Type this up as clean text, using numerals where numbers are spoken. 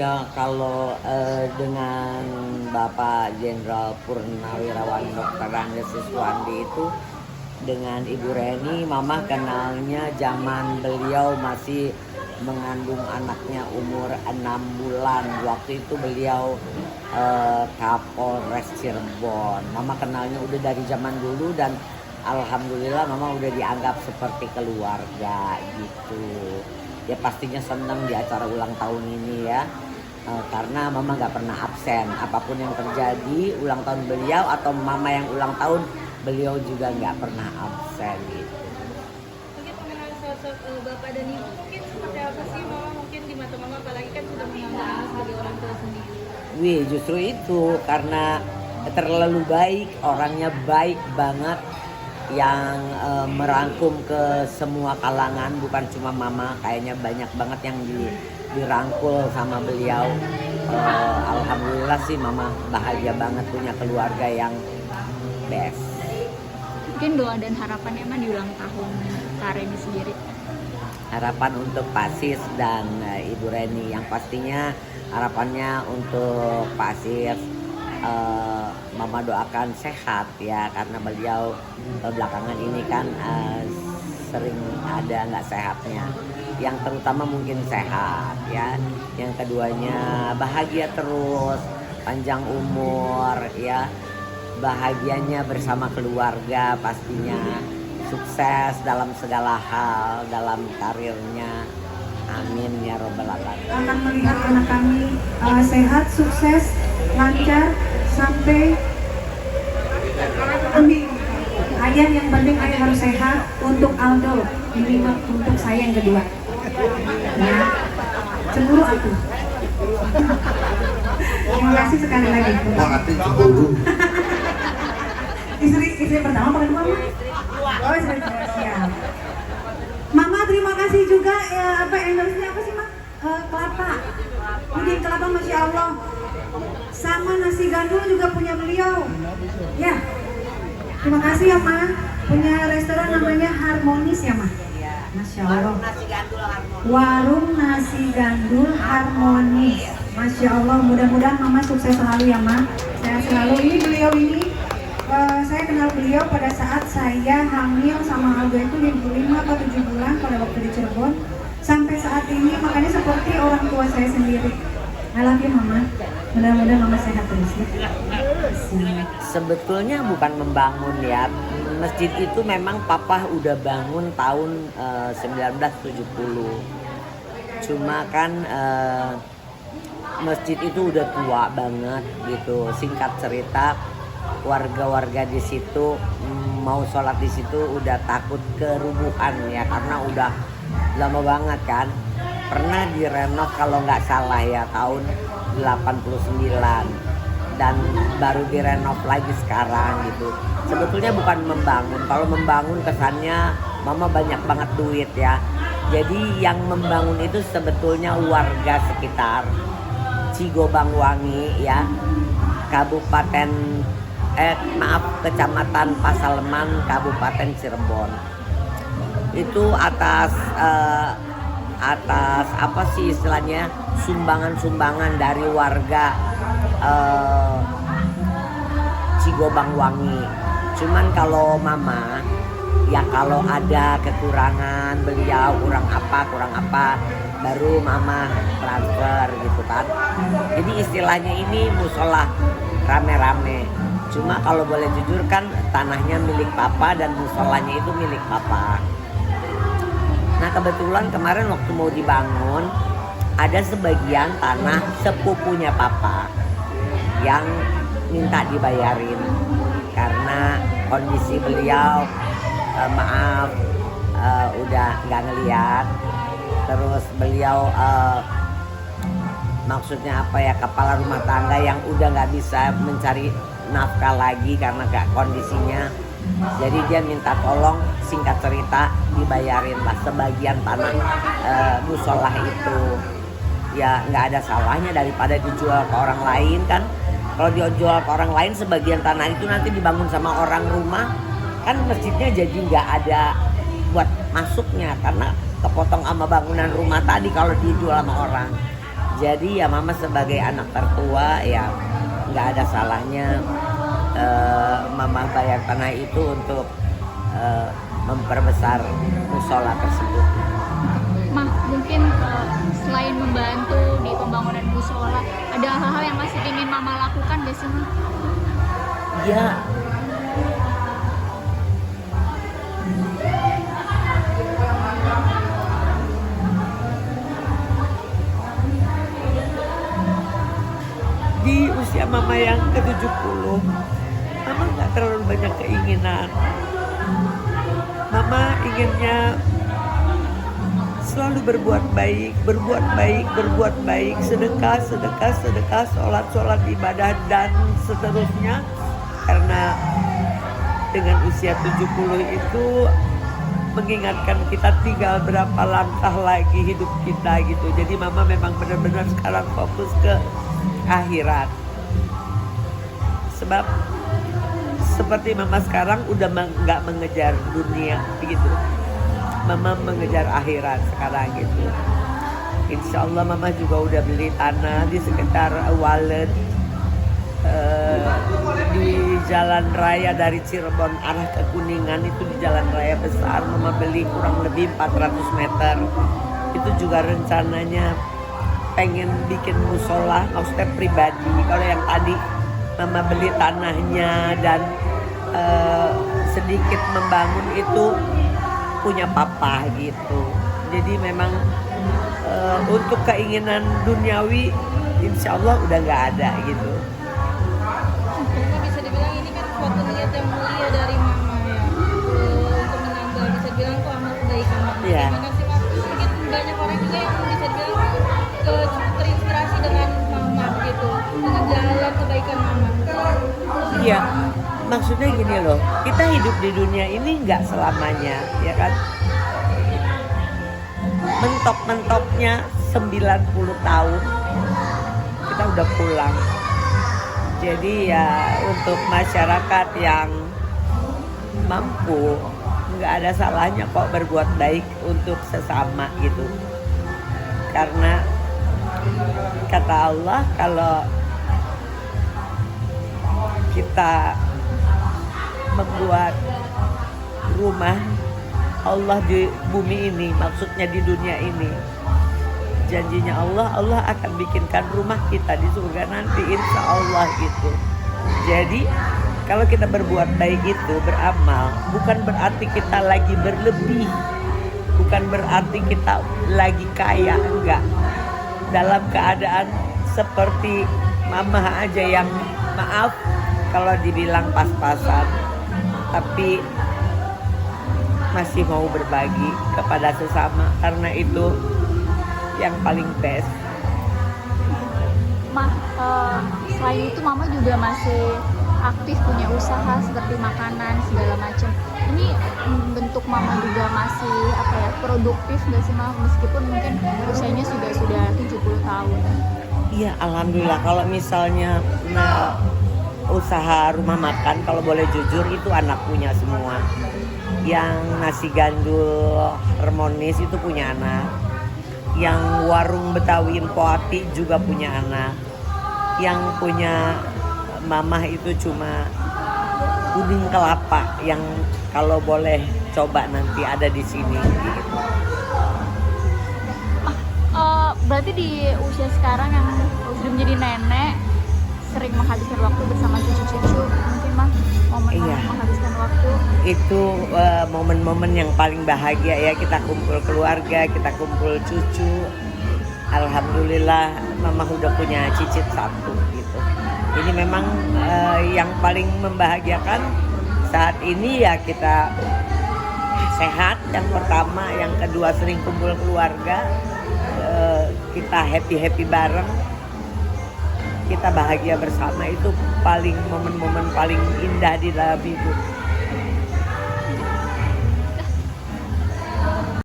Ya kalau dengan Bapak Jenderal Purnawirawan Dr. Andes Siswandi itu dengan Ibu Reni, Mama kenalnya zaman beliau masih mengandung anaknya umur 6 bulan. Waktu itu beliau Kapolres Cirebon. Mama kenalnya udah dari zaman dulu dan alhamdulillah Mama udah dianggap seperti keluarga gitu. Ya pastinya senang di acara ulang tahun ini ya. Karena Mama gak pernah absen. Apapun yang terjadi, ulang tahun beliau atau Mama yang ulang tahun, beliau juga gak pernah absen gitu. Mungkin mengenal sosok Bapak dan Ibu mungkin seperti apa sih Mama, mungkin di mata Mama apalagi kan sudah menganggap Mama sebagai orang tua sendiri. Wih, justru itu karena terlalu baik, orangnya baik banget, yang merangkum ke semua kalangan, bukan cuma Mama, kayaknya banyak banget yang dirangkul sama beliau. Alhamdulillah sih Mama bahagia banget punya keluarga yang best. Mungkin doa dan harapannya di ulang tahun Kak Reni sendiri. Harapan untuk Pak Sis dan Ibu Reni, yang pastinya harapannya untuk Pak Sis, Mama doakan sehat ya, karena beliau belakangan ini kan sering ada nggak sehatnya. Yang terutama mungkin sehat ya, yang keduanya bahagia terus, panjang umur ya, bahagianya bersama keluarga, pastinya sukses dalam segala hal dalam karirnya. Amin ya robbal alamin. Akan melihat anak kami sehat, sukses, lancar sampai amin. Ayah yang penting ayah harus sehat untuk Aldo, ini untuk saya yang kedua. Ya, cemburu aku. Terima kasih sekali lagi. Cemburu. Istri pertama apa kedua? Oh, istri kedua, siap. Mama terima kasih juga ya, endorse-nya apa sih Ma? Kelapa. Puding kelapa, Masya Allah. Sama nasi gandul juga punya beliau. Ya. Terima kasih ya Ma. Punya restoran namanya Harmonis ya Ma. Masya Allah. Warung nasi gandul Harmonis. Masya Allah. Mudah-mudahan Mama sukses selalu ya Ma. Sehat selalu. Ini beliau ini. Saya kenal beliau pada saat saya hamil sama Aldo itu 5 atau 7 bulan pada waktu di Cirebon. Sampai saat ini makanya seperti orang tua saya sendiri. I love you Mama. Mudah-mudahan Mama sehat terus ya. Sebetulnya bukan membangun ya. Masjid itu memang Papa udah bangun tahun 1970. Cuma kan masjid itu udah tua banget gitu. Singkat cerita, warga-warga di situ mau sholat di situ udah takut kerubuhan ya, karena udah lama banget kan. Pernah direnov kalau nggak salah ya tahun 89 dan baru direnov lagi sekarang gitu. Sebetulnya bukan membangun. Kalau membangun kesannya Mama banyak banget duit ya. Jadi yang membangun itu sebetulnya warga sekitar Cigobangwangi ya, Kabupaten Kecamatan Pasaleman, Kabupaten Cirebon. Itu atas apa sih istilahnya, sumbangan-sumbangan dari warga Cigobangwangi. Cuman kalau Mama ya, kalau ada kekurangan beliau, kurang apa baru Mama transfer gitu kan. Jadi istilahnya ini musola rame-rame. Cuma kalau boleh jujur kan tanahnya milik Papa dan musolanya itu milik Papa. Nah kebetulan kemarin waktu mau dibangun ada sebagian tanah sepupunya Papa yang minta dibayarin karena kondisi beliau udah nggak ngeliat. Terus beliau maksudnya apa ya, kepala rumah tangga yang udah nggak bisa mencari nafkah lagi karena gak kondisinya. Jadi dia minta tolong, singkat cerita dibayarin lah sebagian tanah musolah itu. Ya nggak ada salahnya daripada dijual ke orang lain kan. Kalau dijual ke orang lain sebagian tanah itu nanti dibangun sama orang rumah, kan masjidnya jadi nggak ada buat masuknya karena kepotong sama bangunan rumah tadi kalau dijual sama orang. Jadi ya mama sebagai anak tertua ya nggak ada salahnya mama bayar tanah itu untuk memperbesar musola tersebut. Mah, mungkin selain membantu di pembangunan musola, ada hal-hal yang masih ingin mama lakukan gak sih, Mah? Ya, di usia mama yang ke-70, mama nggak terlalu banyak keinginan. Mama inginnya selalu berbuat baik, sedekah, sholat, ibadah, dan seterusnya. Karena dengan usia 70 itu mengingatkan kita tinggal berapa langkah lagi hidup kita gitu. Jadi mama memang benar-benar sekarang fokus ke akhirat. Sebab seperti mama sekarang udah nggak mengejar dunia begitu. Mama mengejar akhirat sekarang gitu. Insya Allah mama juga udah beli tanah di sekitar Walet, di jalan raya dari Cirebon arah ke Kuningan, itu di jalan raya besar mama beli kurang lebih 400 meter. Itu juga rencananya pengen bikin musola, maksudnya pribadi. Kalau yang tadi mama beli tanahnya dan sedikit membangun itu punya papa gitu. Jadi memang untuk keinginan duniawi insya Allah udah nggak ada gitu. Mama bisa dibilang ini kan suatu niat yang mulia dari mama ya, untuk menambah bisa dibilang tuh amal kebaikan mama. Iya. Terima kasih mama. Mungkin banyak orang juga yang bisa dibilang terinspirasi dengan mama gitu, dengan jalan kebaikan mama. Iya, maksudnya gini loh, kita hidup di dunia ini nggak selamanya, ya kan? Mentok-mentoknya 90 tahun kita udah pulang. Jadi ya untuk masyarakat yang mampu, nggak ada salahnya kok berbuat baik untuk sesama gitu. Karena kata Allah, kalau kita membuat rumah Allah di bumi ini, maksudnya di dunia ini, janjinya Allah akan bikinkan rumah kita di surga nanti, insya Allah gitu. Jadi kalau kita berbuat baik itu, beramal, bukan berarti kita lagi berlebih, bukan berarti kita lagi kaya, enggak. Dalam keadaan seperti mama aja yang maaf kalau dibilang pas-pasan, tapi masih mau berbagi kepada sesama, karena itu yang paling best. Mah, selain itu mama juga masih aktif punya usaha seperti makanan segala macam. Ini bentuk mama juga masih produktif nggak sih, Mah, meskipun mungkin usianya sudah 70 tahun. Iya, alhamdulillah. Kalau misalnya usaha rumah makan, kalau boleh jujur itu anak punya semua. Yang nasi gandul harmonis itu punya anak. Yang warung Betawi Poati juga punya anak. Yang punya mamah itu cuma kuning kelapa, yang kalau boleh coba nanti ada di sini gitu. Berarti di usia sekarang yang sudah menjadi nenek, sering menghabiskan waktu bersama cucu-cucu, mungkin Mah momen Iya. menghabiskan waktu. Itu momen-momen yang paling bahagia ya, kita kumpul keluarga, kita kumpul cucu. Alhamdulillah mama udah punya cicit 1 gitu. Ini memang yang paling membahagiakan saat ini ya, kita sehat yang pertama, yang kedua sering kumpul keluarga, kita happy bareng, kita bahagia bersama. Itu paling momen-momen paling indah di dalam hidup.